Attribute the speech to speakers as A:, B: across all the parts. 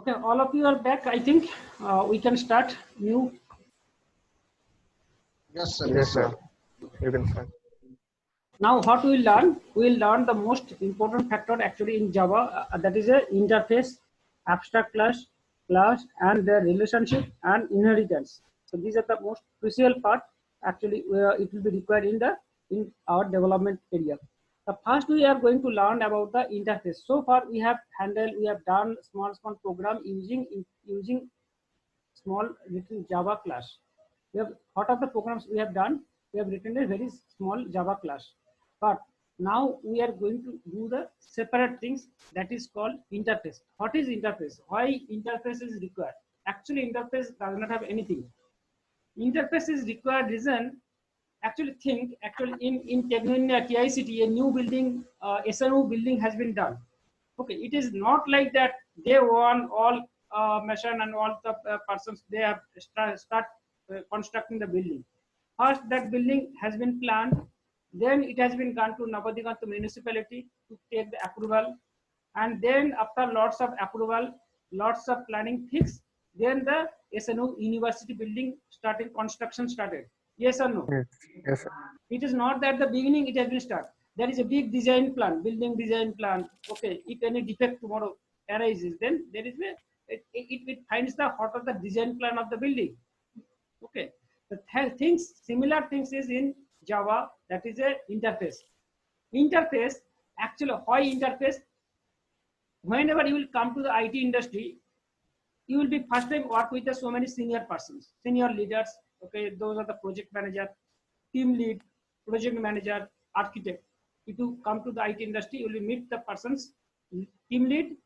A: Okay, all of you are back. I think we can start new.
B: Yes, sir.
C: Yes, sir. You can start.
A: Now, what we will learn? We will learn the most important factor actually in Java. That is a interface, abstract class, and their relationship and inheritance. So these are the most crucial part. Actually, it will be required in our development area. First, we are going to learn about the interface. So far, we have done small program using small written Java class. We have what are the programs we have done? We have written a very small Java class. But now we are going to do the separate things that is called interface. What is interface? Why interface is required? Actually, interface does not have anything. Interface is required reason. Actually in Technoindia TICT a new building SNO building has been done. Okay, it is not like that day one all mission and all the persons they have start constructing the building. First that building has been planned, then it has been gone to Navadigantu municipality to take the approval, and then after lots of approval, lots of planning fixed, then the SNO university building started, construction started. Yes or no?
C: Yes, yes, sir.
A: It is not that the beginning it has been started. There is a big design plan, building design plan. Okay, if any defect tomorrow arises, then there is a it finds the what of the design plan of the building. Okay, the things similar things is in Java, that is a interface. Interface, actually why interface? Whenever you will come to the IT industry, you will be first time work with the so many senior persons, senior leaders. Okay, those are the project manager, team lead, project manager, architect. If you come to the IT industry, you will meet the persons, team lead,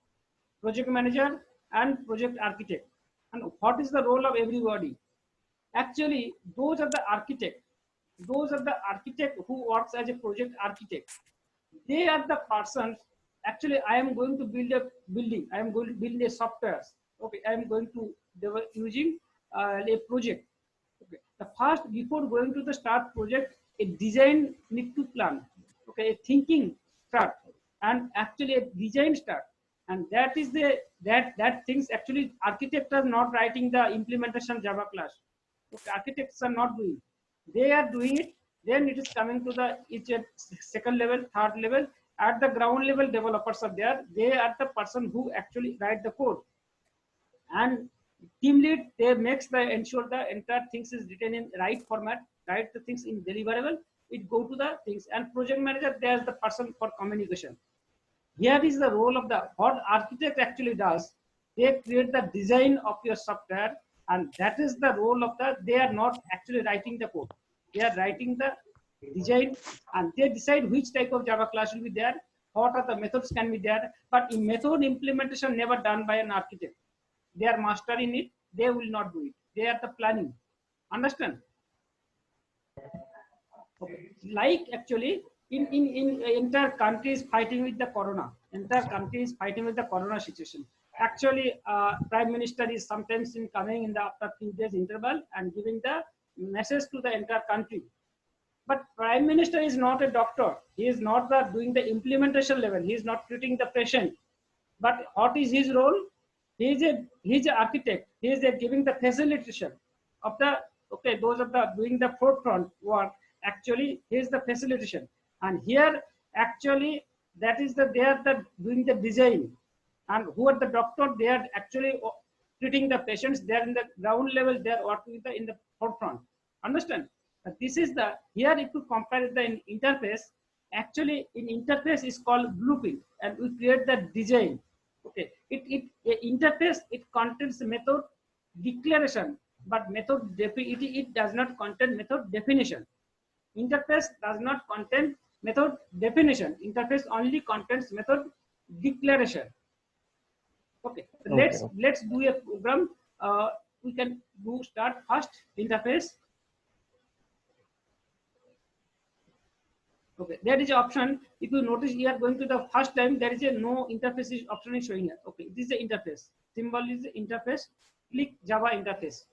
A: project manager, and project architect. And what is the role of everybody? Actually, those are the architect who works as a project architect. They are the persons. Actually, I am going to build a building. I am going to build a software. Okay, I am going to develop using a project. Okay, the first before going to the start project, a design need to plan. Okay, a thinking start, and actually a design start, and that is the that things actually architects are not writing the implementation Java class. Okay, architects are not doing. They are doing it. Then it is coming to the each second level, third level. At the ground level, developers are there. They are the person who actually write the code. And team lead, they makes the ensure the entire things is written in right format, write the things in deliverable. It go to the things. And project manager, there's the person for communication. Here is the role of the what architect actually does. They create the design of your software, and that is the role of the. They are not actually writing the code. They are writing the design, and they decide which type of Java class will be there. What are the methods can be there. But in method implementation never done by an architect. They are master in it. They will not do it. They are the planning. Understand? Okay. Like actually in entire country is fighting with the corona. Entire country is fighting with the corona situation. Actually, Prime Minister is sometimes in coming in the after few days interval and giving the message to the entire country. But Prime Minister is not a doctor. He is not the doing the implementation level. He is not treating the patient. But what is his role? He is an architect. He is a giving the facilitation of the okay. Those are the doing the forefront work. Actually, he is the facilitation. And here actually that is the they are the doing the design. And who are the doctor? They are actually treating the patients. They are in the ground level. They are working in the forefront. Understand? This is the here if you compare the interface. Actually, in interface is called blueprint, and we create the design. Okay, interface it contains method declaration, but it does not contain method definition. Interface does not contain method definition. Interface only contains method declaration. Okay,
C: Okay.
A: let's do a program. We can do start first interface. Okay, there is an option. If you notice, you are going to the first time, there is a no interface option is showing here. Okay, this is the interface. Symbol is the interface. Click Java interface.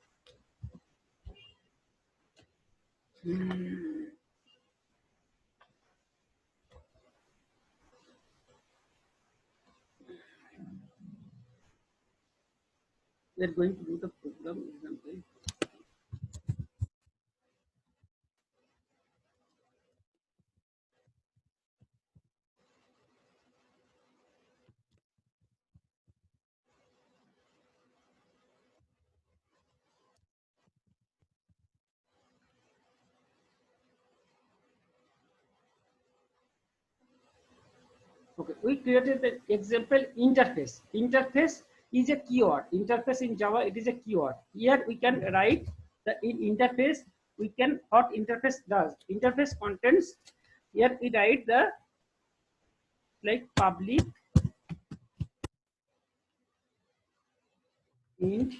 A: we are going to do the program example. Okay, we created the example interface. Interface is a keyword. Interface in Java, it is a keyword. Here we can write the in interface. We can what interface does. Interface contains. Here we write the like public int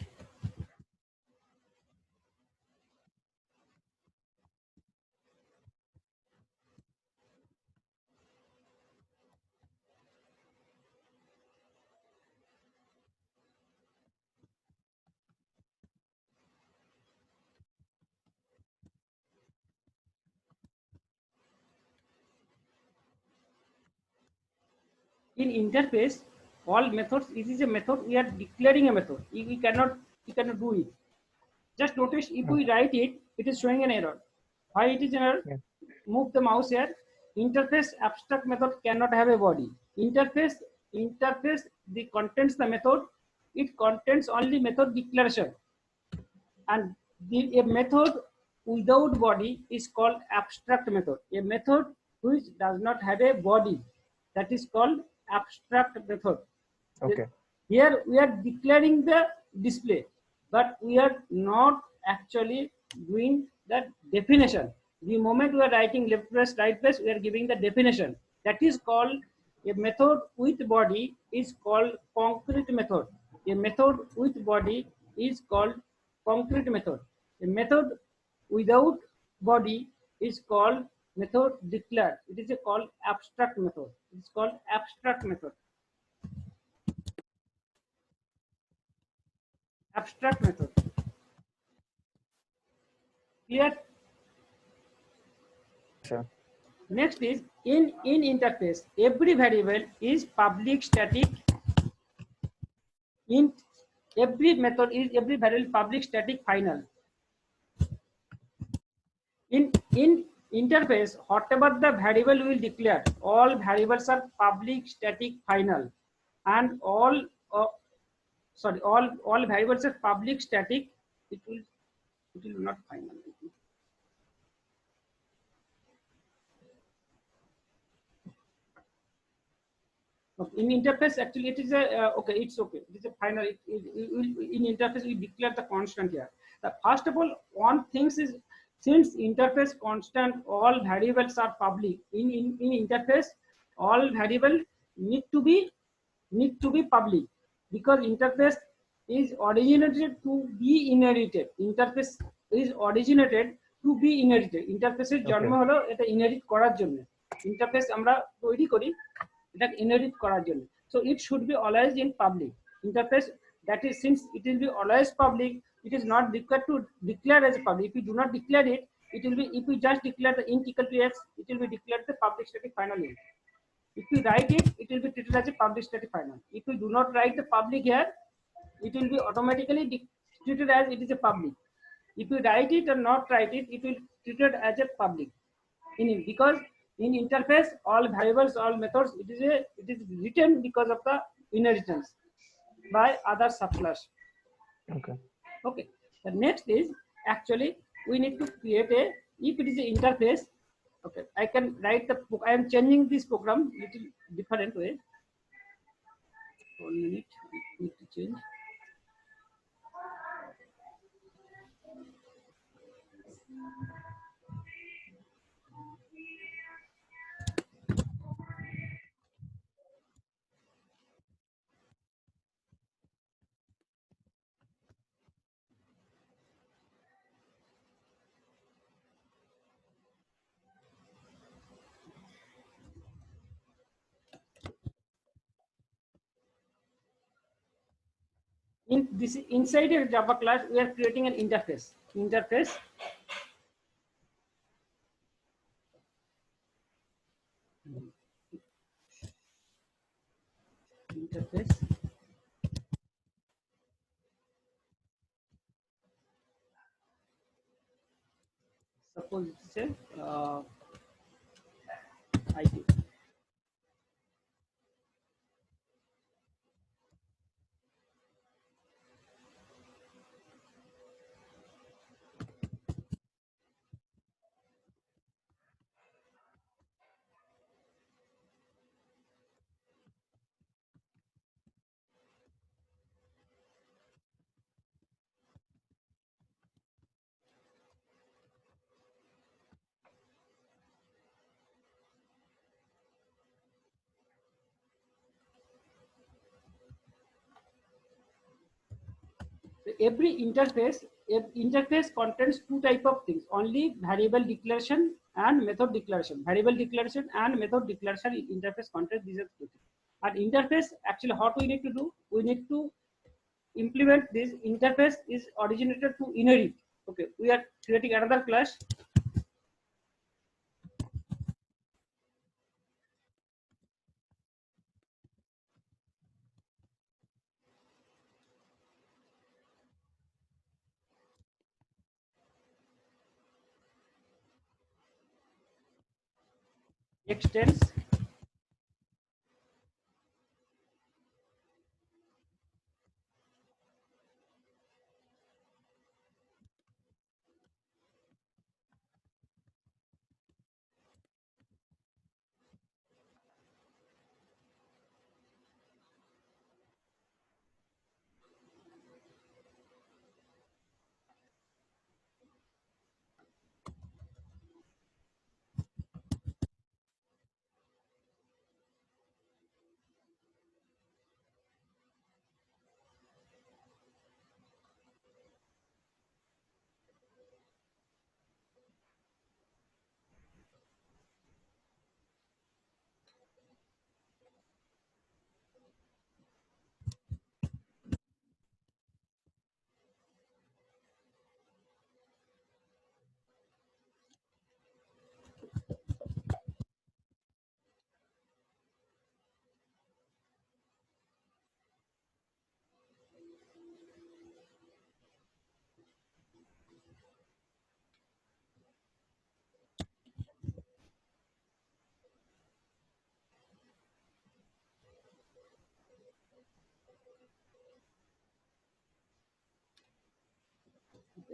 A: in interface. All methods. It is a method. We are declaring a method. We cannot do it. Just notice if we
C: Okay.
A: write it, it is showing an error. Why it is an error?
C: Yeah.
A: Move the mouse here. Interface abstract method cannot have a body. Interface the contains the method. It contains only method declaration, and a method without body is called abstract method. A method which does not have a body, that is called abstract method.
C: Okay.
A: Here we are declaring the display, but we are not actually doing the definition. The moment we are writing left press, right press, we are giving the definition. That is called a method with body is called concrete method. A method with body is called concrete method. A method without body is called method declared. It is called abstract method. It is called abstract method. Abstract method. Clear?
C: Sure.
A: Next is in interface. Every variable is public static. In every method is every variable public static final. In interface, whatever the variable will declare, all variables are public static final, and all variables are public static. It will not final. Okay. In interface, actually, it is a okay. It's okay. It is a final. In interface, we declare the constant here. First of all, one thing is since interface constant, all variables are public. In interface, all variable need to be public, because interface is originated to be inherited. Interface is originated to be inherited. Interface জন্ম
C: Okay.
A: হলো এটা inherit করার জন্য। Interface আমরা তৈরি করি এটা inherit করার জন্য। So it should be always in public. Interface, that is, since it will be always public, it is not required to declare as public. If you do not declare it, it will be, if you just declare the int equal to x, it will be declared the public static final int. If you write it, it will be treated as a public static final. If you do not write the public here, it will be automatically treated as it is a public. If you write it or not write it, it will be treated as a public. Because in interface, all variables, all methods, it is written because of the inheritance by other subclass.
C: Okay.
A: Okay. The next is actually we need to create a, if it is an interface. Okay, I can write the, I am changing this program little different way. 1 minute, I need to change. In this, inside a Java class, we are creating an interface. Interface. Interface. suppose it's a IT. So every interface contains two type of things, only variable declaration and method declaration. Variable declaration and method declaration in interface contains these are two things. And interface, actually what we need to do, we need to implement this interface is originated to inherit. Okay, we are creating another class. Extends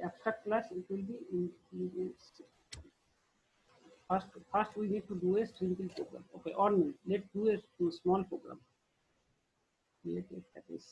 A: abstract class, it will be first we need to do a simple program. Okay, 1 minute. Let's do a small program. Create a package.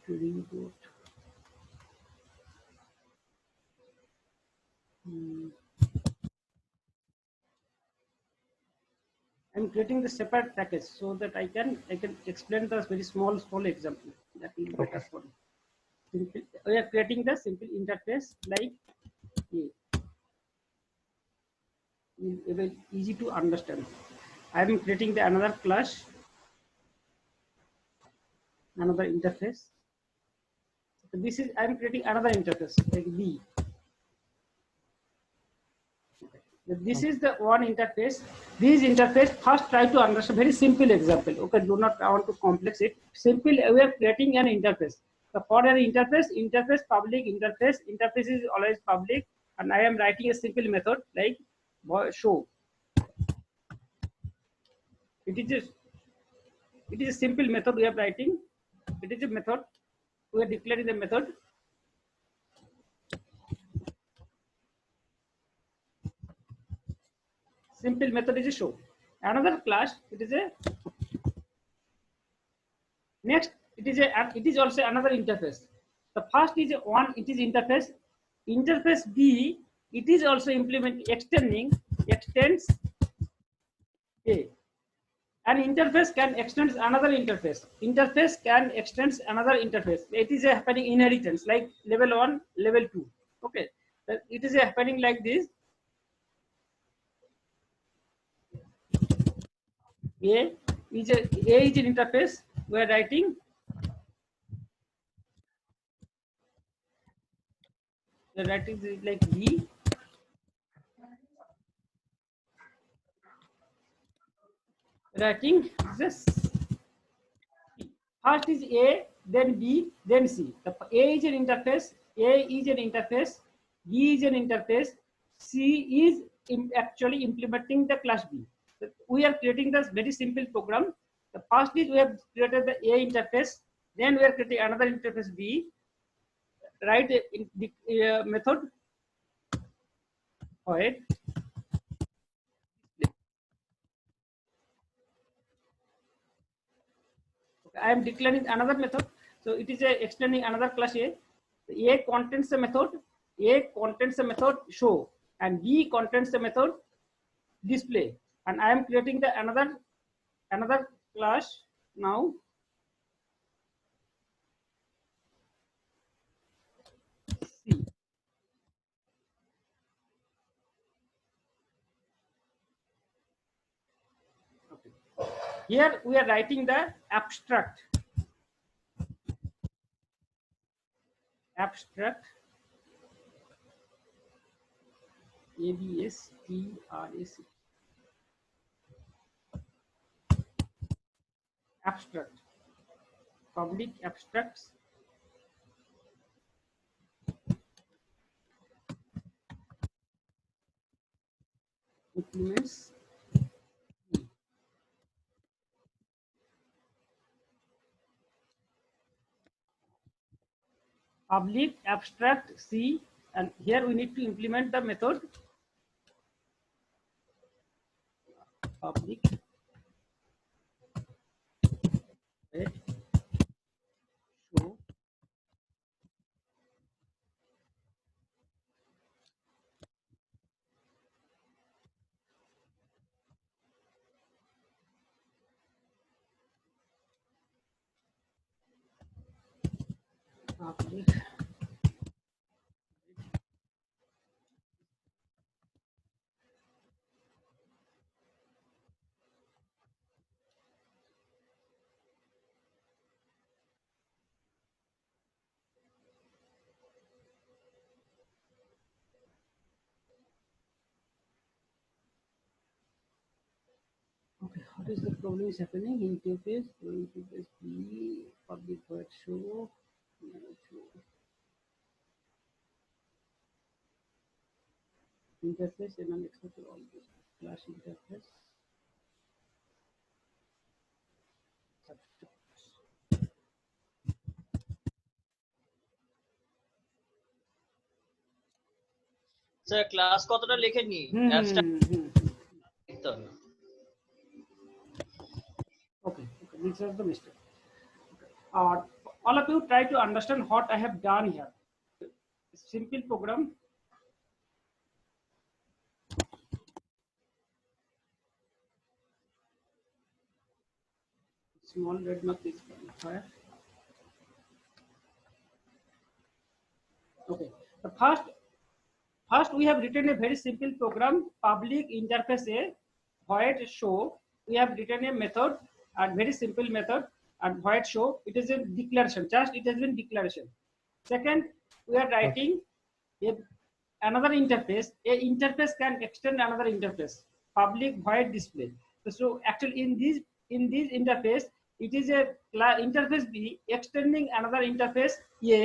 A: Trading. I'm creating the separate package so that I can explain the very small example that will be better for you. Simple, we are creating the simple interface like a. Very easy to understand. I am creating the another class, another interface. So this is I am creating another interface like B. This is the one interface. This interface first try to understand very simple example. Okay, do not want to complex it. Simple, we are creating an interface. So for an interface public interface is always public, and I am writing a simple method like show. It is a simple method we are writing. It is a method. We are declaring the method. Simple method is a show. Another class, it is a next. It is also another interface. The first is a one. It is interface. Interface B. It is also extends A. An interface can extend another interface. Interface can extend another interface. It is a happening inheritance like level 1, level 2. Okay, it is a happening like this. A is an interface. We are writing this like B. Writing this. First is A, then B, then C. The A is an interface, A is an interface, B is an interface, C is actually implementing the class B. We are creating this very simple program. The first is we have created the A interface, then we are creating another interface B. Write the method for it. I am declaring another method. So it is a extending another class A. A contains the method. A contains the method show, and B contains the method display. And I am creating the another class now. C. Okay. Here we are writing the abstract. Abstract. ABSTRAC. Abstract. Public abstracts. Implements. Public abstract C, and here we need to implement the method public show public. Okay, what is the problem is happening? Interface going to this B public void show. Interface and unexpected all this class interface.
B: Sir class কতটা লেখেননি abstract লিখতে হবে।
A: Okay, this is the mistake. All of you try to understand what I have done here. Simple program. Small red mark is fire. Okay. The first we have written a very simple program, public interface A, void show. We have written a method and very simple method and void show. It is a declaration. Just it has been declaration. Second, we are writing another interface. A interface can extend another interface. Public void display. So actually in this interface, it is a interface B extending another interface A.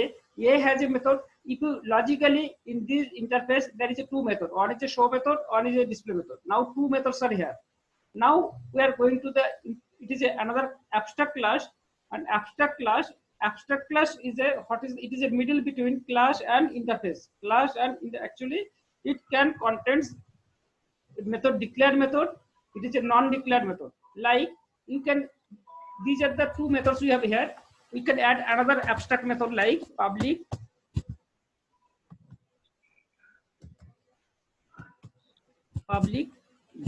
A: A has a method. If you logically in this interface there is a two method. One is a show method, one is a display method. Now two methods are here. Now we are going to the it is another abstract class. An abstract class is a it is a middle between class and interface. Class and actually it can contains method declared method. It is a non-declared method. Like you can these are the two methods we have here. We can add another abstract method like public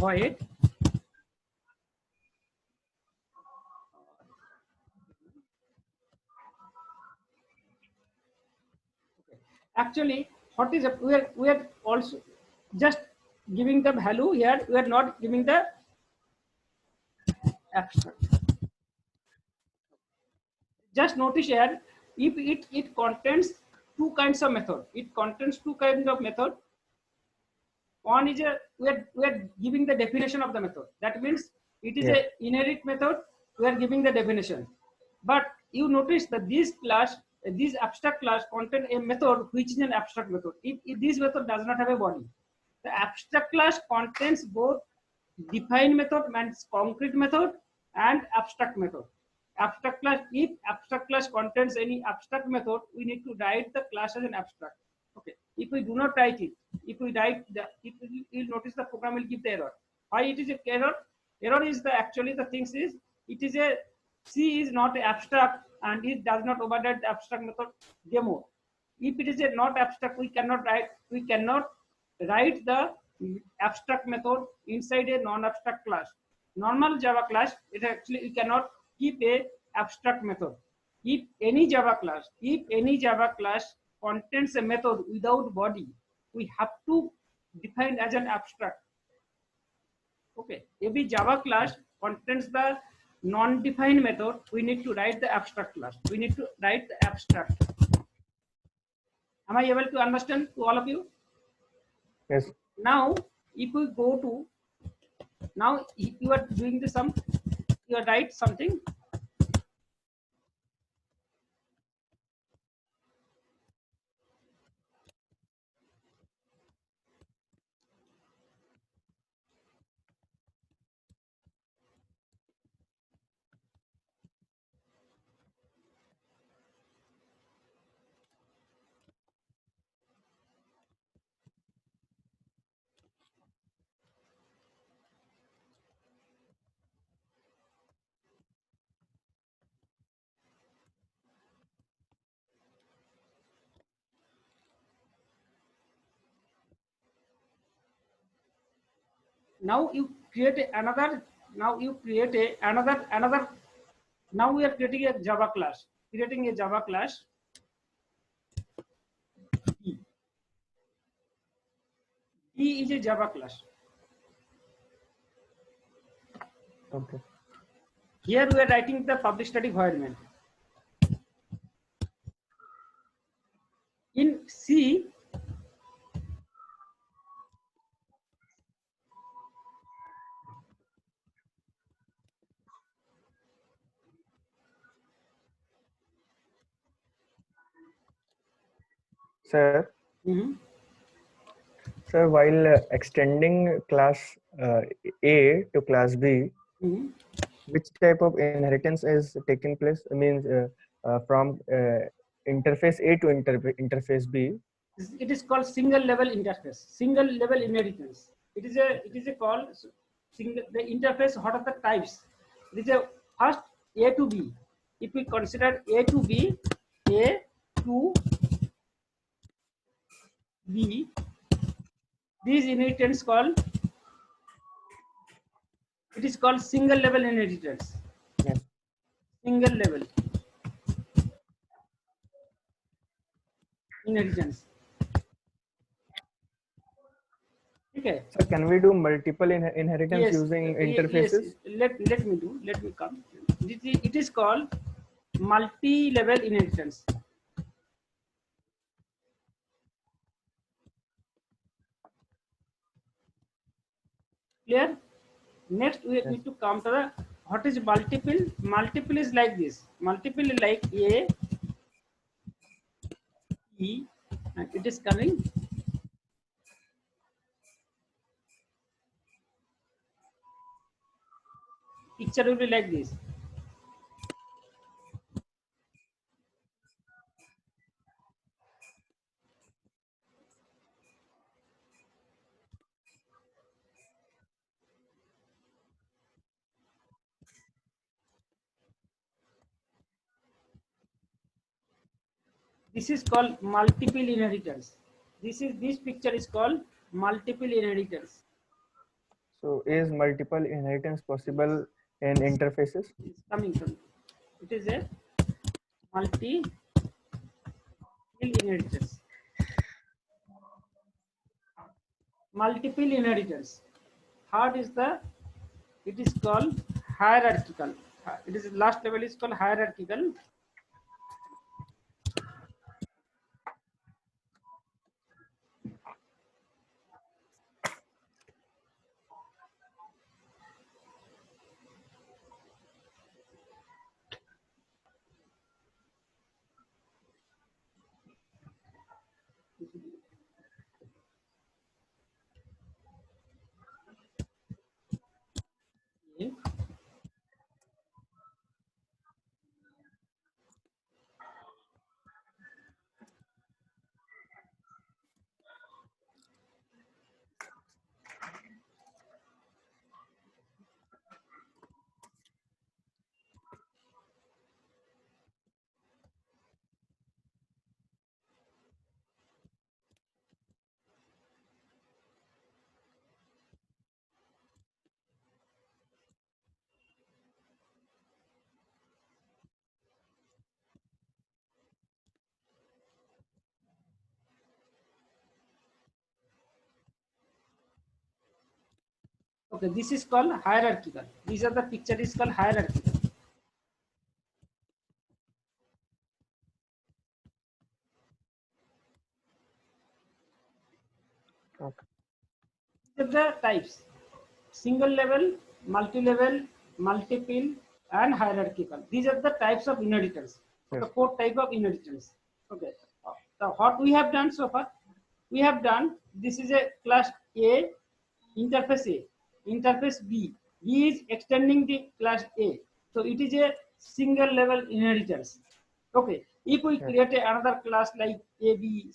A: void Actually, what is we are also just giving the value here. We are not giving the abstract. Just notice here, if it contains two kinds of method. It contains two kinds of method. One is a we are giving the definition of the method. That means it is a inherit method. We are giving the definition. But you notice that this abstract class contain a method which is an abstract method. If this method does not have a body, the abstract class contains both defined method means concrete method and abstract method. Abstract class, if abstract class contains any abstract method, we need to write the class as an abstract. Okay. If we do not write it, if we write the, if you notice the program will give the error. Why it is a error? Error is the actually the things is it is a C is not abstract and it does not override the abstract method demo. If it is a not abstract, we cannot write the abstract method inside a non-abstract class. Normal Java class, it actually we cannot keep a abstract method. If any Java class contains a method without body, we have to define as an abstract. Okay, every Java class contains the non-defined method. We need to write the abstract class. We need to write the abstract. Am I able to understand to all of you?
C: Yes.
A: Now, if we go to now, if you are doing the sum, you are write something. Now you create another. Now you create another. Now we are creating a Java class. Creating a Java class. D. D is a Java class.
C: Okay.
A: Here we are writing the public static void main. In C,
C: Sir, sir, while extending class A to class B, which type of inheritance is taking place? I mean, from interface A to interface B.
A: it is called single level interface, single level inheritance. It is a called single the interface. What are the types? It is a first A to B. If we consider A to B, A to B, these inheritance called it is called single level inheritance.
C: Yes.
A: Single level inheritance. Okay.
C: So can we do multiple inheritance
A: Yes,
C: using interfaces?
A: yes. Let me come. It is called multi-level inheritance. Clear? Next, we need to come to the what is multiple. Multiple is like this. Multiple is like A, E, and it is coming. Picture will be like this. This is called multiple inheritance. This picture is called multiple inheritance.
C: So is multiple inheritance possible in interfaces?
A: It's coming from it is a multi inheritance. multiple inheritance. Third is the, it is called hierarchical. It is last level is called hierarchical. Okay, this is called hierarchical. These are the picture is called hierarchical.
C: Okay.
A: These are the types: single level, multi-level, multiple, and hierarchical. These are the types of inheritance.
C: Yes.
A: The four type of inheritance. Okay. So what we have done so far, we have done, this is a class A, interface A, interface B. B is extending the class A. So it is a single level inheritance. Okay. If we
C: Yes.
A: create another class like A, B,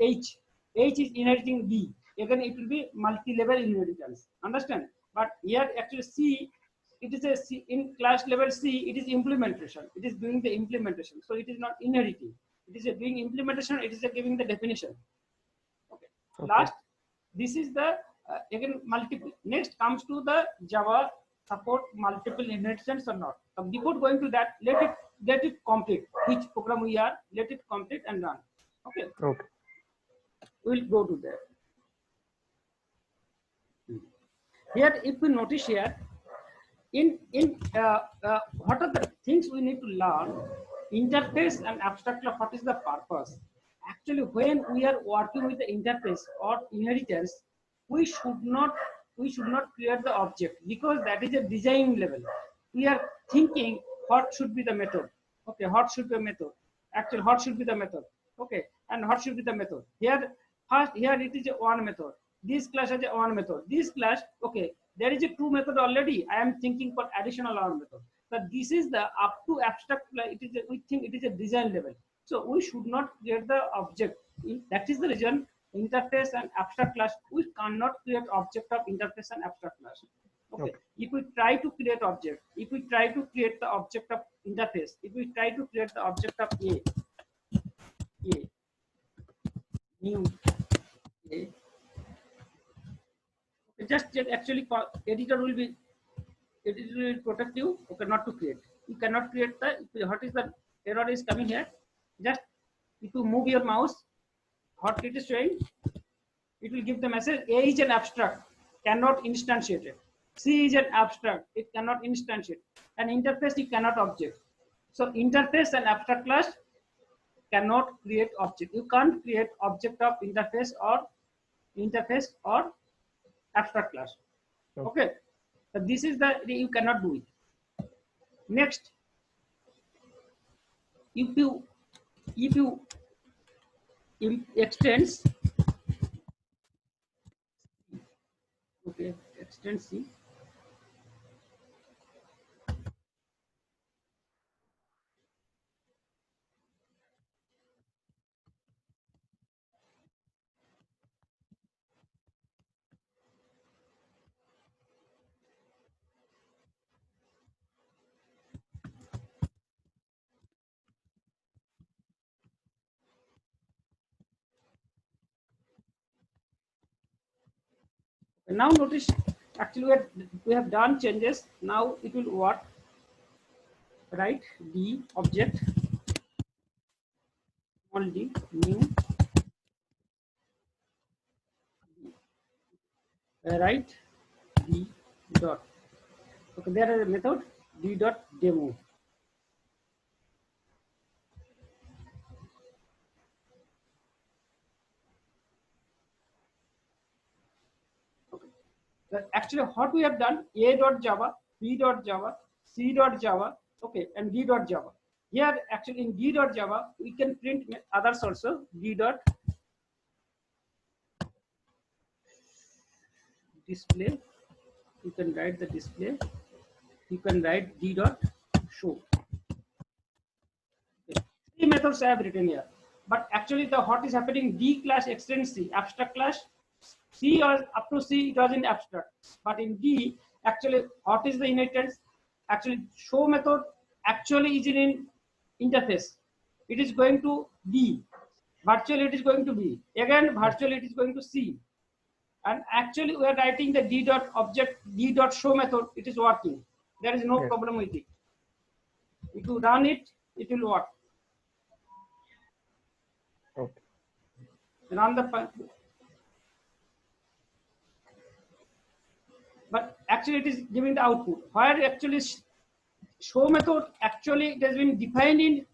A: H, H is inheriting B. Again, it will be multi-level inheritance. Understand? But here actually C, it is a C, in class level C, it is implementation. It is doing the implementation. So it is not inheriting. It is a doing implementation. It is a giving the definition. Okay.
C: Okay.
A: Last, this is the again multiple. Next comes to the Java support multiple inheritance or not. Before going to that, let it complete. Which program we are, let it complete and run. Okay.
C: Okay.
A: We'll go to there. Here, if we notice here, in what are the things we need to learn? Interface and abstract class. What is the purpose? Actually, when we are working with the interface or inheritance, we should not create the object, because that is a design level. We are thinking what should be the method. Okay, what should be the method? Actually, what should be the method? Okay, and what should be the method? Here, first here it is a one method. This class has a one method. This class, okay, there is a two method already. I am thinking for additional one method. But this is the up to abstract. It is we think it is a design level. So we should not create the object. That is the reason interface and abstract class, we cannot create object of interface and abstract class. Okay. If we try to create object, if we try to create the object of interface, if we try to create the object of A, new A, just actually editor will be, it will protect you. Okay, not to create. You cannot create the, what is the error is coming here? Just if you move your mouse, what it is showing, it will give the message A is an abstract, cannot instantiate it. C is an abstract, it cannot instantiate. And interface you cannot object. So interface and abstract class cannot create object. You can't create object of interface or abstract class. Okay. So this is the, you cannot do it. Next, if you extends, okay, extend C. Now notice, actually we have done changes. Now it will work. Right, D object, small d, new, write d dot. Okay, there is a method d dot demo. Okay. Actually, what we have done, a dot java, b dot java, c dot java, okay, and d dot java. Here, actually, in d dot java, we can print others also. D dot display. You can write the display. You can write d dot show. Okay. Three methods I have written here, but actually, the what is happening? D class extends C, abstract class. C was up to C, it was in abstract, but in D, actually, what is the inheritance? Actually, show method actually is in interface. It is going to D. Virtually, it is going to B. Again, virtually, it is going to C. And actually, we are writing the D dot object, D dot show method. It is working. There is no problem with it. If you run it, it will work.
C: Okay.
A: Run the. But actually it is giving the output. Where actually show method, actually it has been defined in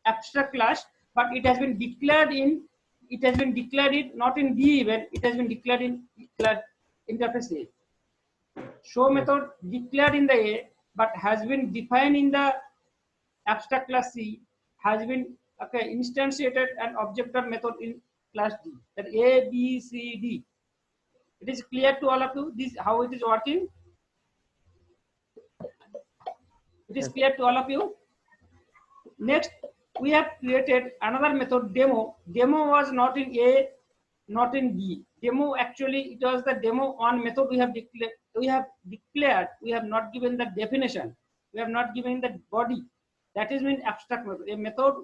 A: abstract class, but it has been declared it not in D even, it has been declared in interface A. Show method declared in the A, but has been defined in the abstract class C, has been instantiated an objector method in class D. That A, B, C, D. It is clear to all of you this how it is working. It is clear to all of you. Next, we have created another method demo. Demo was not in A, not in B. Demo actually it was the demo one method we have declared. We have not given the definition. We have not given the body. That is mean abstract method. A method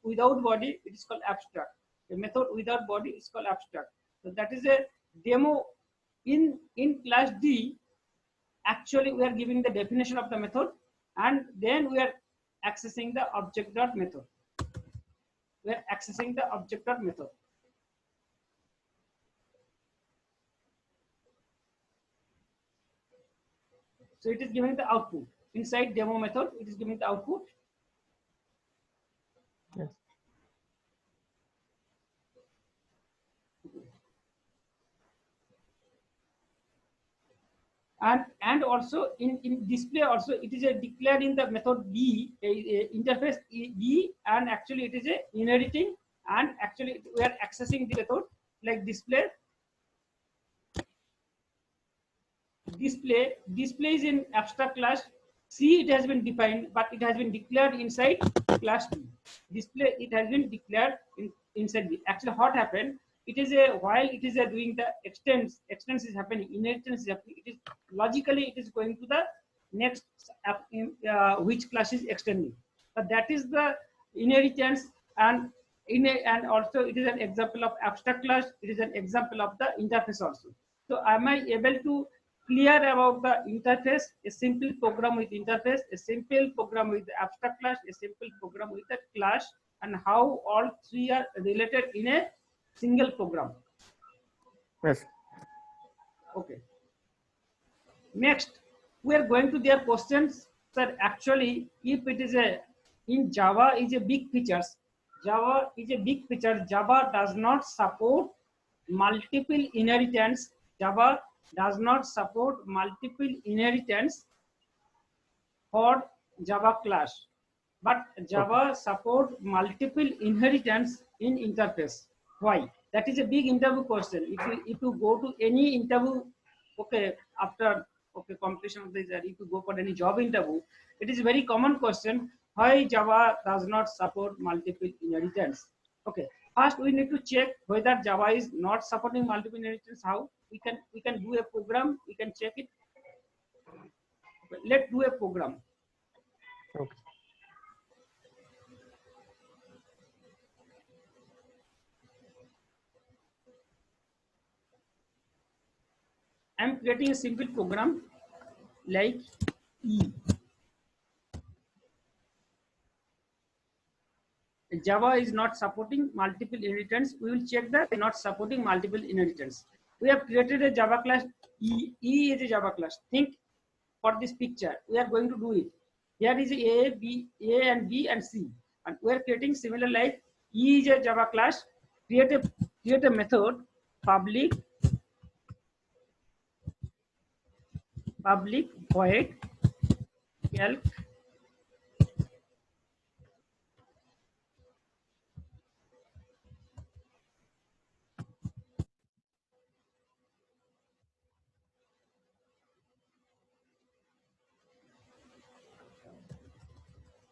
A: without body, it is called abstract. A method without body is called abstract. So that is a demo in class D. Actually, we are giving the definition of the method, and then we are accessing the object dot method. We are accessing the object dot method. So it is giving the output inside demo method. It is giving the output.
C: Yes.
A: And also in display also it is a declared in the method B, a interface B, and actually it is a inheriting, and actually we are accessing the method like display is in abstract class C. It has been defined, but it has been declared inside class B. Display it has been declared inside B. Actually what happened, it is a while it is a doing the extends is happening, inheritance is happening, it is logically it is going to the next which class is extending, but that is the inheritance. And and also it is an example of abstract class, it is an example of the interface also. So am I able to clear about the interface, a simple program with interface, a simple program with the abstract class, a simple program with the class, and how all three are related in a single program?
C: Yes.
A: Okay. Next, we are going to their questions. Sir, actually, if it is in Java is a big features. Java is a big feature. Java does not support multiple inheritance. Java does not support multiple inheritance for Java class, but Java support multiple inheritance in interface. Why? That is a big interview question. If you go to any interview, okay, after completion of this, if you go for any job interview, it is a very common question. Why Java does not support multiple inheritance? Okay. First, we need to check whether Java is not supporting multiple inheritance. How we can do a program. We can check it. Okay, let's do a program.
C: Okay.
A: I'm creating a simple program like E. Java is not supporting multiple inheritance. We will check that not supporting multiple inheritance. we have created a Java class E. E is a Java class. Think for this picture. We are going to do it. Here is A, B, A and B and C, and we are creating similar like E is a Java class. Create a method public void calc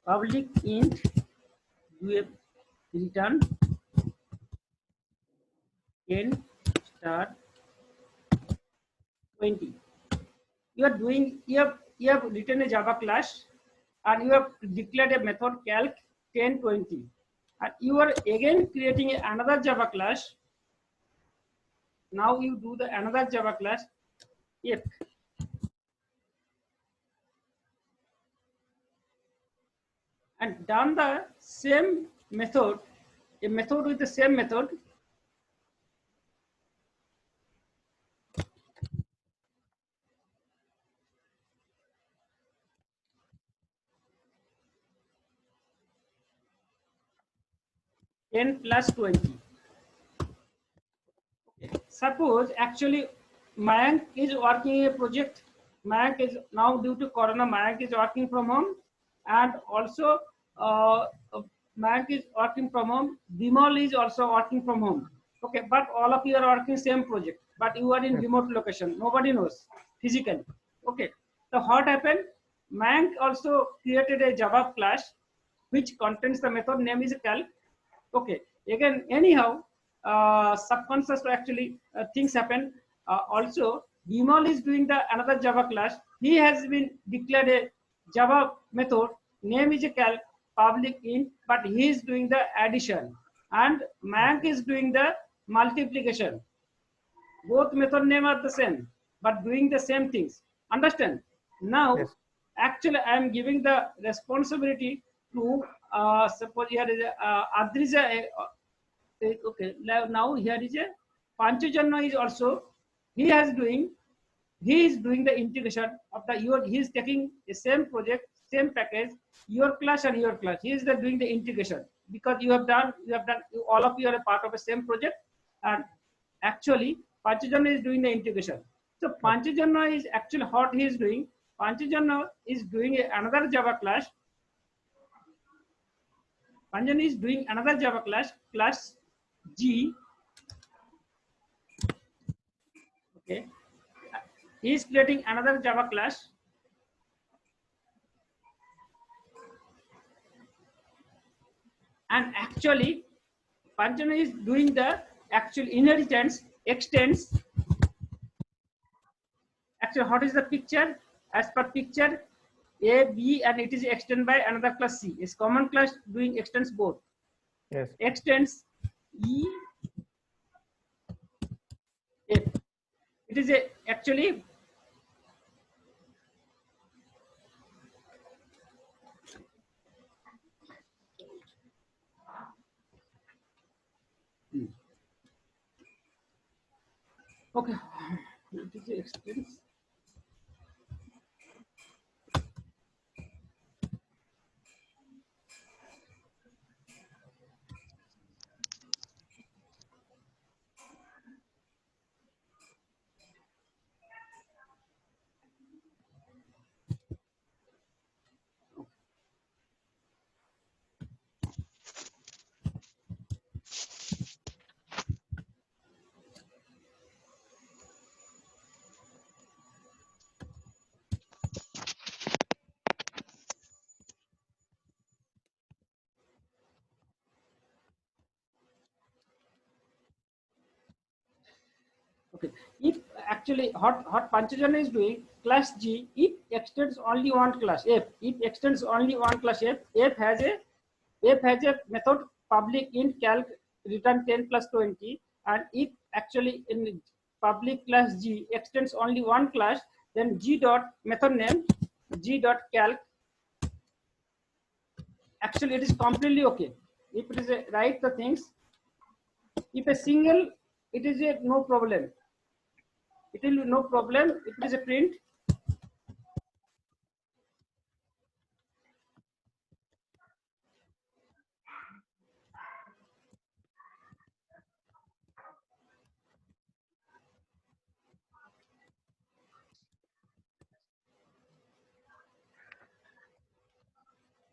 A: public int do a return 10 star 20. You have written a Java class and you have declared a method calc 1020, and you are again creating another Java class. Now you do the another Java class if and done the same method, a method with the same method. Ten plus 20. Okay. Suppose actually Mayank is working a project. Mayank is now due to Corona. Mayank is working from home, and also uh, Mayank is working from home. Bimal is also working from home. Okay, but all of you are working same project, but you are in remote location. Nobody knows physically. Okay, so what happened? Mayank also created a Java class which contains the method name is calc. Okay, again anyhow subconscious actually things happen. Also Bimal is doing the another Java class. He has been declared a Java method name is a calc public int, but he is doing the addition and Mayank is doing the multiplication. Both method name are the same but doing the same things. Understand? Now
C: Yes.
A: actually I am giving the responsibility to suppose here is Adrija. Okay, now here is a Panchajanna is also he is doing the integration of the your he is taking the same project same package your class and your class. He is doing the integration because you have done all of you are a part of the same project, and actually Panchajanna is doing the integration. So Panchajanna is actually what he is doing. Panchajanna is doing another Java class. Panchajanna is doing another Java class G. Okay, he is creating another Java class, and actually Panchajanna is doing the actual inheritance extends. Actually, what is the picture? As per picture, A, B, and it is extended by another class C. Is common class doing extends both.
C: Yes.
A: Extends E, F. It is actually okay. It is extends. Okay. If actually what Panchajanna is doing, class G, it extends only one class F. It extends only one class F. F has a method public int calc return 10 plus 20, and if actually in public class G extends only one class, then G dot method name G dot calc. Actually, it is completely okay. If it is write the things, if a single, it is a no problem. it will be no problem if it is a print.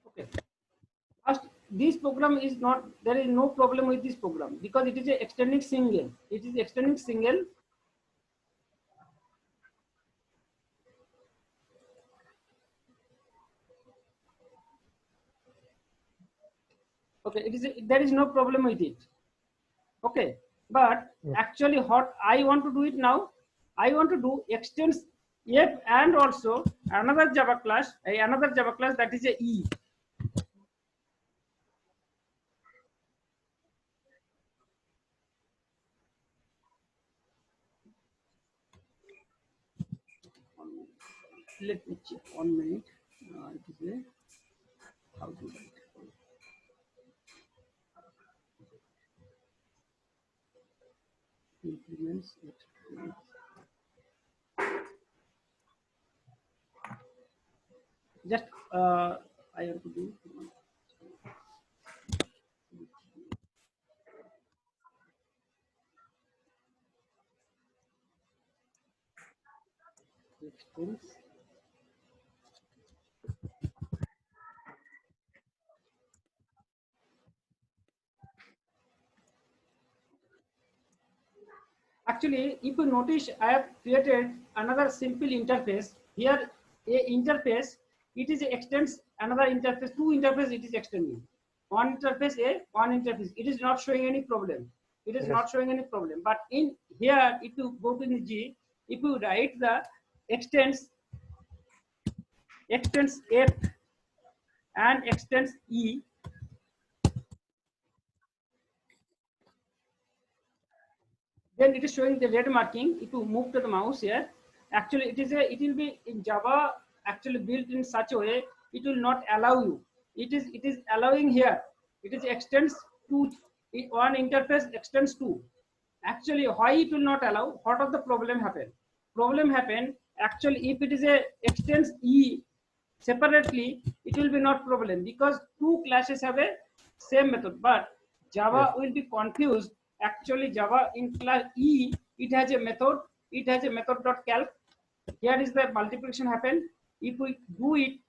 A: Okay. First, this program is not, there is no problem with this program because it is a extending single. It is extending single. Okay, there is no problem with it. Okay, but actually what I want to do it now, I want to do extends F and also another Java class that is a E. Let me check 1 minute. It is a, how to write. Increments. Just I have to do extends. Actually, if you notice, I have created another simple interface. Here, a interface, it is extends another interface, two interface it is extending. One interface A, one interface. It is not showing any problem. It is not showing any problem. But in here, if you go to the G, if you write the extends F and extends E, then it is showing the red marking. If you move to the mouse here, actually it will be in Java actually built in such a way it will not allow you. It is allowing here. It is extends to one interface extends to. Actually, why it will not allow? What of the problem happen? Problem happen actually if it is a extends E separately, it will be not problem because two classes have a same method, but Java will be confused. Actually, Java in class E, it has a method dot calc. Here is the multiplication happen. If we do it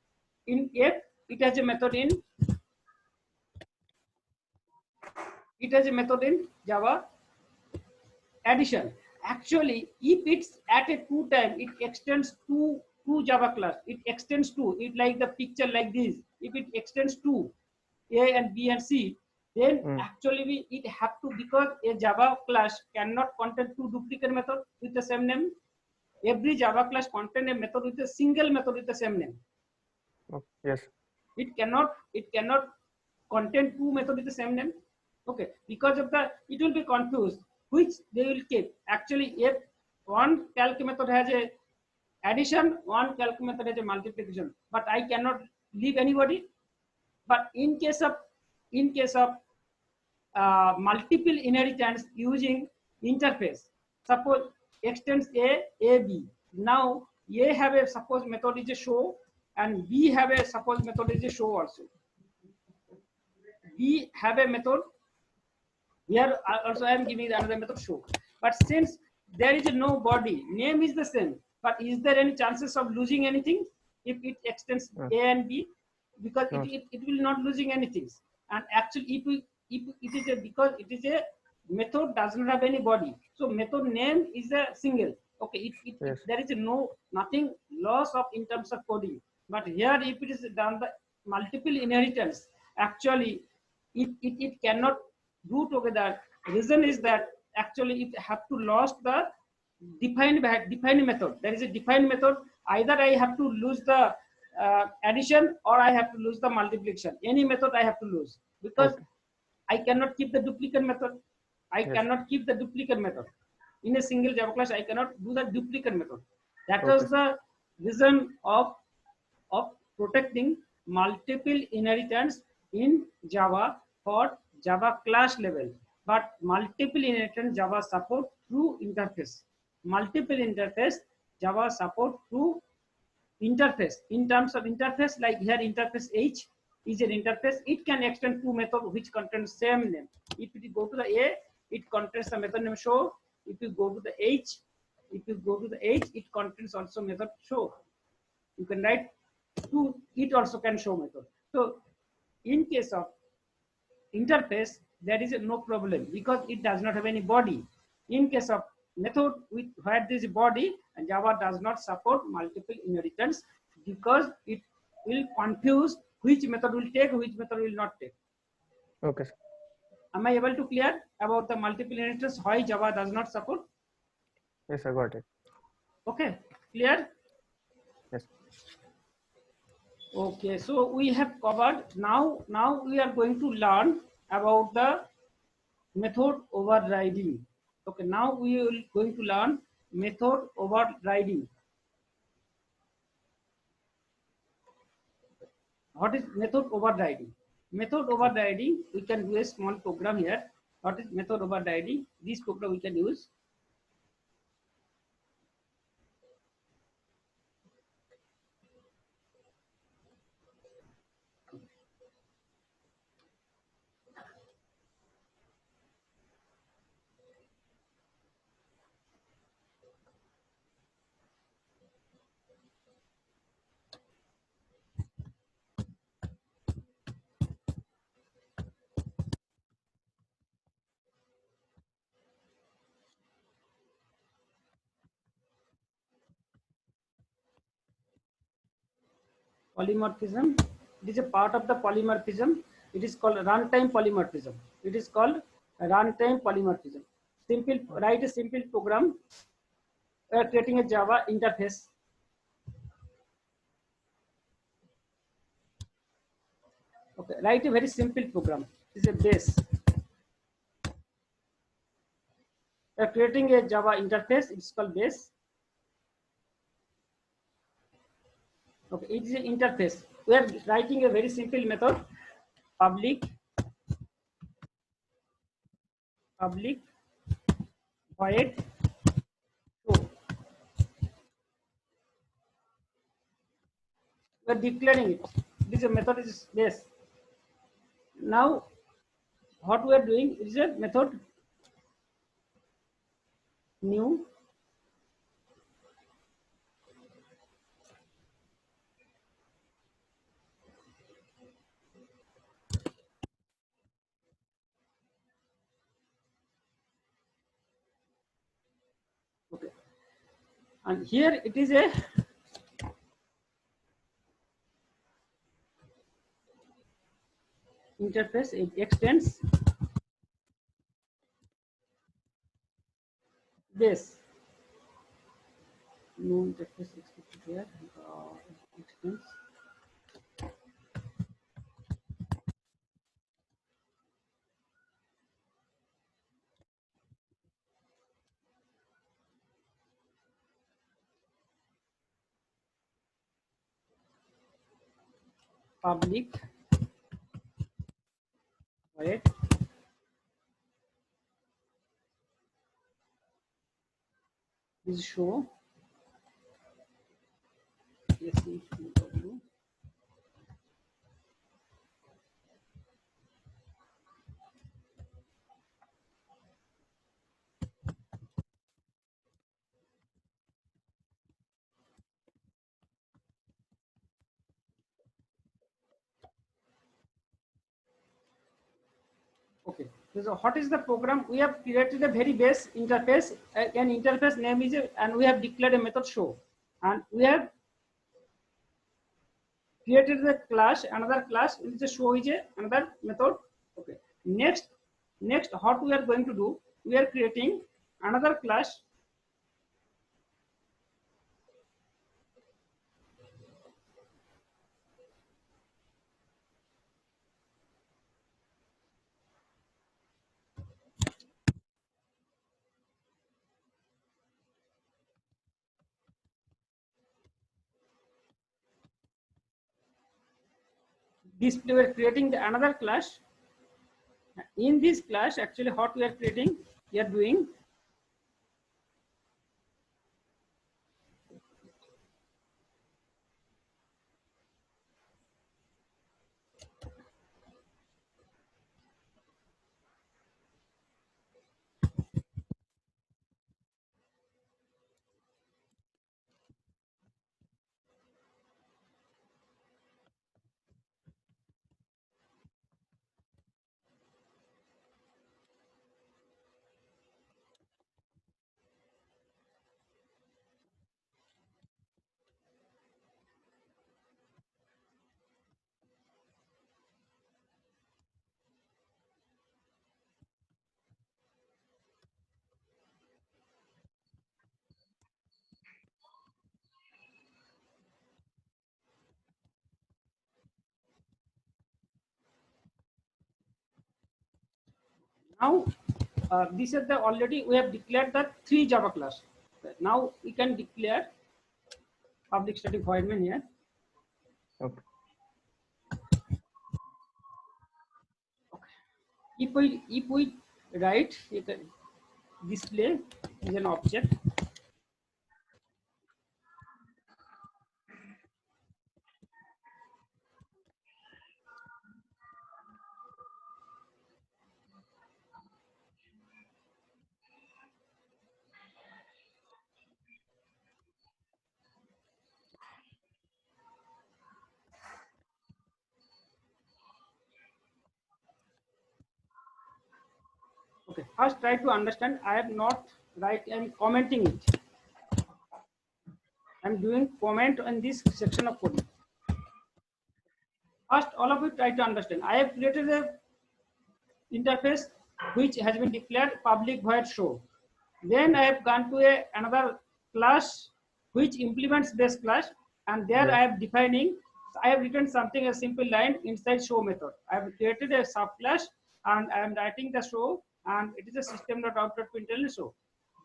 A: in F, it has a method in Java addition. Actually, if it's at a two time, it extends to two Java class. It extends to it like the picture like this. If it extends to A and B and C, then actually it have to, because a Java class cannot contain two duplicate method with the same name. Every Java class contain a method with a single method with the same name.
C: Yes.
A: It cannot contain two method with the same name. Okay, because of the, it will be confused which they will keep. Actually, if one calc method has a addition, one calc method has a multiplication, but I cannot leave anybody. But in case of multiple inheritance using interface, suppose extends A B. Now A have a suppose method is a show, and B have a suppose method is a show also. B have a method. Here also I am giving another method show. But since there is no body, name is the same. But is there any chances of losing anything if it extends A and B? Because it will not losing anything. And actually, if it is a, because it is a method doesn't have any body, so method name is a single. Okay, there is nothing loss of in terms of coding. But here, if it is done the multiple inheritance, actually it cannot do together. Reason is that actually it have to lose the defined method. There is a defined method. Either I have to lose the addition or I have to lose the multiplication. Any method I have to lose, because I cannot keep the duplicate method. Cannot keep the duplicate method. In a single Java class, I cannot do the duplicate method. That was the reason of protecting multiple inheritance in Java for Java class level. But multiple inheritance Java support through interface. multiple interface, Java support to interface. In terms of interface, like here interface H is an interface. It can extend two methods which contains same name. If you go to the A, it contains the method name show. If you go to the H, it contains also method show. You can write to it also can show method. So in case of interface, there is no problem because it does not have any body. In case of method with where there is body, and Java does not support multiple inheritance because it will confuse which method will take, which method will not take.
C: Okay, sir.
A: Am I able to clear about the multiple inheritance, why Java does not support?
C: Yes, I got it.
A: Okay, clear?
C: Yes.
A: Okay, so we have covered. Now we are going to learn about the method overriding. Okay, now we will going to learn method overriding. What is method overriding? Method overriding, we can do a small program here. What is method overriding? This program we can use. Polymorphism. It is a part of the polymorphism. It is called runtime polymorphism. It is called runtime polymorphism. Simple, write a simple program creating a Java interface. Okay, write a very simple program. This is a base. Creating a Java interface. It's called base. Okay, it is an interface. We are writing a very simple method. Public void show. We are declaring it. This is a method is base. Now, what we are doing is a method new okay, and here it is a interface. It extends this new interface expected here extends public void is show SEW okay. So what is the program? We have created a very base interface. An interface name is and we have declared a method show, and we have created the class, another class is a show is another method. Okay. Next, what we are going to do? We are creating another class. This we are creating the another class. In this class, actually, what we are creating, we are doing Now this is the already we have declared the 3 Java class. Now we can declare public static void main here.
C: Okay.
A: If we write it, display is an object. Okay, first try to understand. I am not right. I am commenting it. I am doing comment on this section of code. First, all of you try to understand. I have created a interface which has been declared public void show. Then I have gone to another class which implements this class, and there I have defining. I have written something a simple line inside show method. I have created a subclass and I am writing the show, and it is a system.out.println show.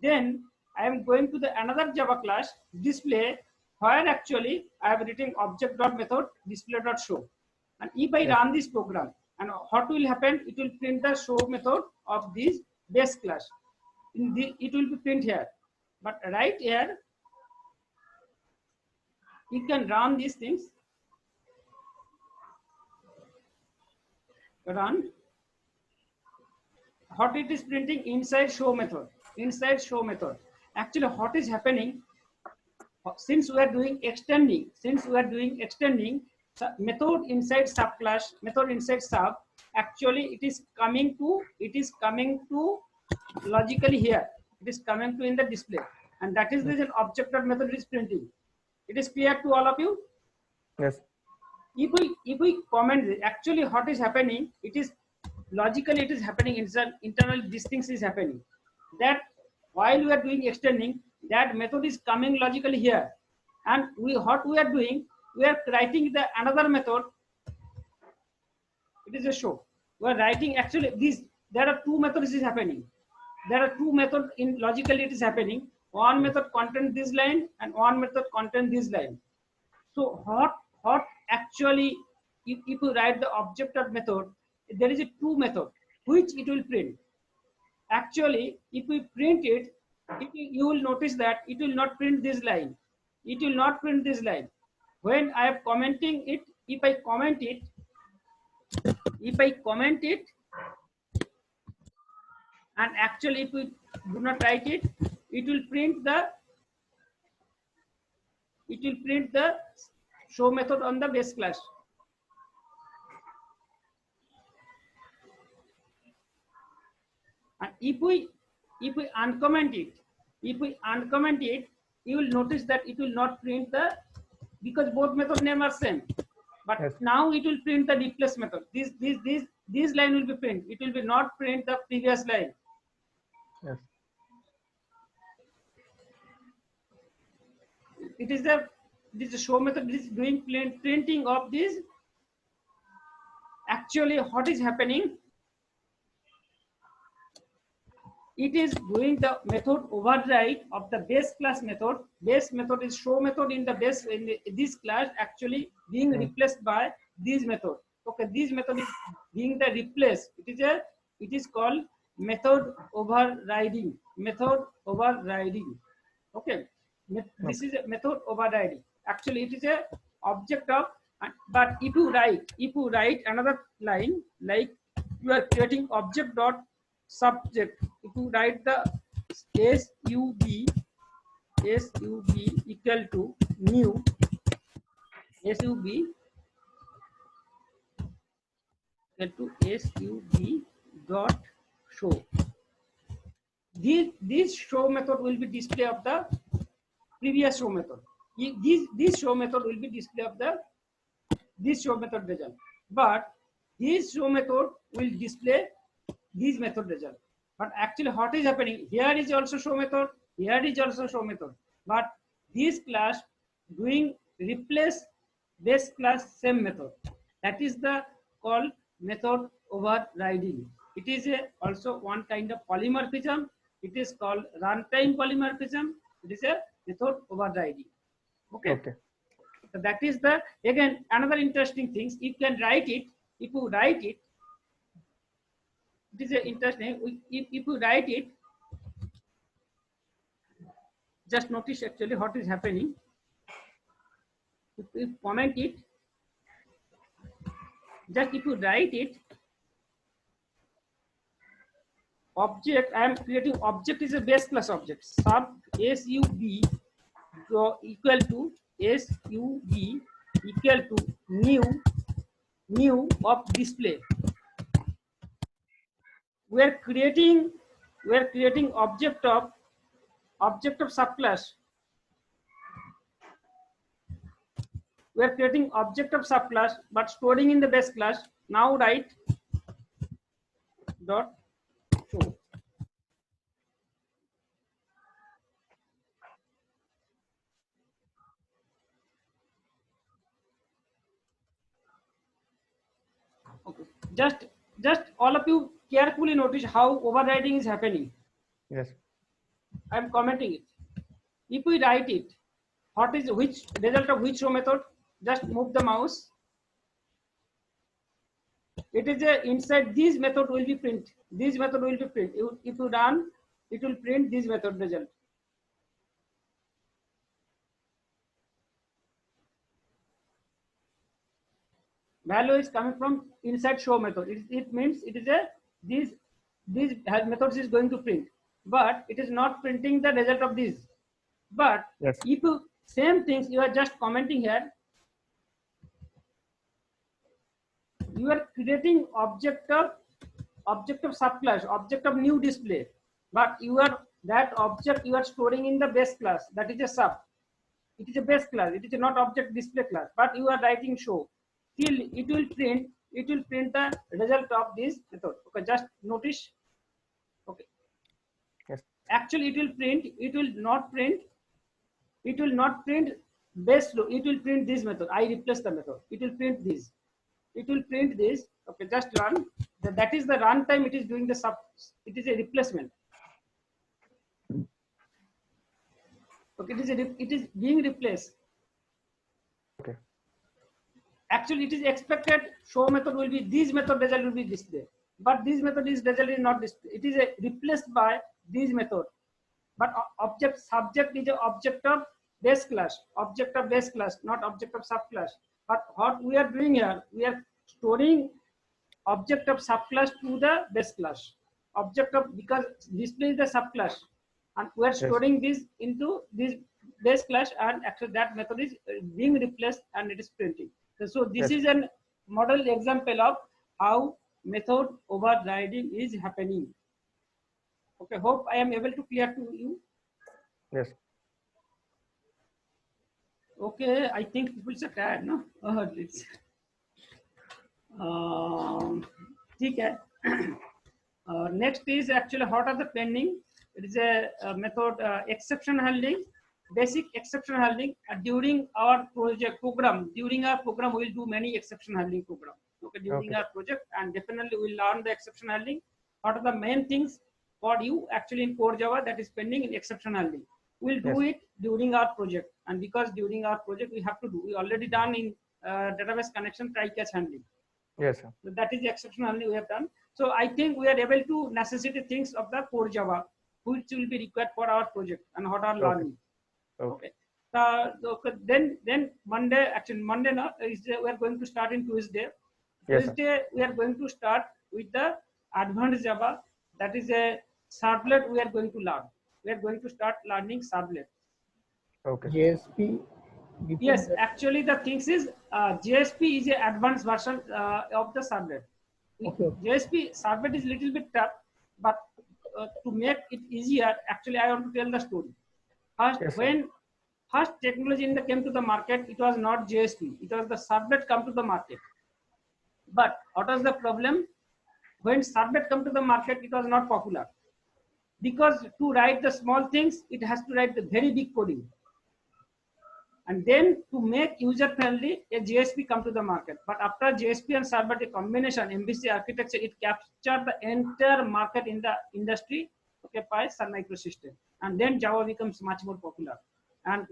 A: Then I am going to the another Java class display, where actually I have written object.method display.show. And if I run this program, and what will happen? It will print the show method of this base class. It will be print here, but right here you can run these things. Run. What it is printing inside show method. Inside show method. Actually, what is happening? Since we are doing extending, method inside subclass, method inside sub, actually it is coming to logically here. It is coming to in the display, and that is the reason object of method is printing. It is clear to all of you?
C: Yes.
A: If we comment, actually what is happening, it is logically it is happening inside internal, these things is happening. That while we are doing extending, that method is coming logically here, and what we are doing, we are writing the another method. It is a show. We are writing actually these. There are two methods is happening. There are two methods in logically it is happening. One method contains this line and one method contains this line. So what actually, if you write the object of method, there is a two method which it will print. Actually, if we print it, you will notice that it will not print this line. It will not print this line. When I am commenting it, if I comment it, and actually if we do not write it, it will print the show method on the base class. And if we uncomment it, you will notice that it will not print the, because both method name are same. But yes, now it will print the replace method. This line will be print. It will be not print the previous line.
C: Yes.
A: It is this show method is doing printing of this. Actually, what is happening? It is doing the method override of the base class method. Base method is show method in the base in this class actually being replaced by this method. Okay, this method is being the replace. It is called method overriding. Method overriding. Okay, this is a method overriding. Actually, it is a object of. But if you write another line, like you are creating object dot subject, if you write the sub equal to new sub equal to sub dot show, this show method will be display of the previous show method. This show method will be display of the this show method result, but this show method will display this method result. But actually what is happening here is also show method, here is also show method, but this class doing replace base class same method. That is the called method overriding. It is also one kind of polymorphism. It is called runtime polymorphism. It is a method overriding. Okay.
C: Okay.
A: So that is the, again, another interesting things. You can write it. If you write it, it is interesting. If you write it, just notice actually what is happening. If you comment it, just if you write it, object, I am creating object is a base class object. Sub sub equal to sub equal to new of display. We are creating object of subclass. We are creating object of subclass but storing in the base class. Now write dot show. Okay. Just all of you carefully notice how overriding is happening.
C: Yes.
A: I am commenting it. If we write it, what is which result of which row method? Just move the mouse. It is a inside this method will be print. This method will be print. If you run, it will print this method result. Value is coming from inside show method. It means it is a this methods is going to print, but it is not printing the result of this. But
C: Yes.
A: if you same things you are just commenting here, you are creating object of subclass, object of new display, but you are that object you are storing in the base class, that is a sub. It is a base class, it is not object display class, but you are writing show. Still it will print the result of this method. Okay, just notice. Okay.
C: Yes.
A: Actually it will not print base low, it will print this method. I replace the method. It will print this. Okay, just run. That is the runtime. It is doing the sub. It is a replacement. Okay, it is being replaced.
C: Okay.
A: Actually, it is expected show method will be this method result will be displayed, but this method is result is not displayed. It is replaced by this method. But object subject is an object of base class, not object of subclass. But what we are doing here, we are storing object of subclass to the base class. Object of, because display is the subclass, and we are storing this into this base class, and actually that method is being replaced and it is printing. So this is a model example of how method overriding is happening. Okay, hope I am able to clear to you.
C: Yes.
A: Okay, I think people are tired, no? It's okay. Next is actually what are the pending. It is a method exception handling, basic exception handling. During our program, we will do many exception handling program. Okay, during our project, and definitely we will learn the exception handling. What are the main things for you actually in core Java that is pending in exception handling? We'll do it during our project, and because during our project we have to do, we already done in database connection try-catch handling.
C: Yes, sir.
A: So that is the exception handling we have done. So I think we are able to necessitate things of the core Java, which will be required for our project and what are learning. Okay. Then Monday, actually Monday now is we are going to start in Tuesday. Tuesday we are going to start with the advanced Java. That is a servlet we are going to learn. We are going to start learning servlet.
C: Okay.
D: JSP.
A: Yes, actually the things is JSP is an advanced version of the servlet.
D: Okay.
A: JSP servlet is little bit tough, but to make it easier, actually I want to tell the story. First, when first technology came to the market, it was not JSP. It was the servlet come to the market. But what was the problem? When servlet come to the market, it was not popular. Because to write the small things, it has to write the very big coding. And then to make user friendly, a JSP come to the market. But after JSP and server combination, MVC architecture, it captured the entire market in the industry, okay, by Sun Microsystem. And then Java becomes much more popular. And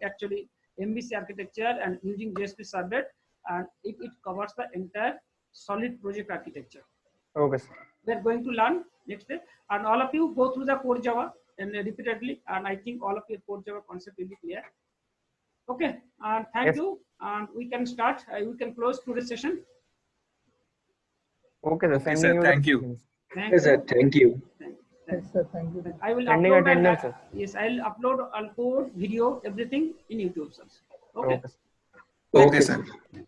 A: actually MVC architecture and using JSP server, and it covers the entire solid project architecture.
C: Okay, sir.
A: We are going to learn next day, and all of you go through the core Java and repeatedly, and I think all of your core Java concept will be clear. Okay, and thank you, and we can start. We can close today's session.
C: Okay, sir.
D: Okay,
C: Sending
D: sir.
C: you
D: Thank
C: the
D: you.
C: questions.
A: Thank
E: Yes,
A: you.
E: sir. Thank you.
A: Yes, sir. Thank you. I will
C: Sending
A: upload
C: attendance, sir.
A: yes, I'll upload all code, video, everything in YouTube, sir. Okay.
C: Okay, sir.
E: Okay,
D: sir.
E: sir.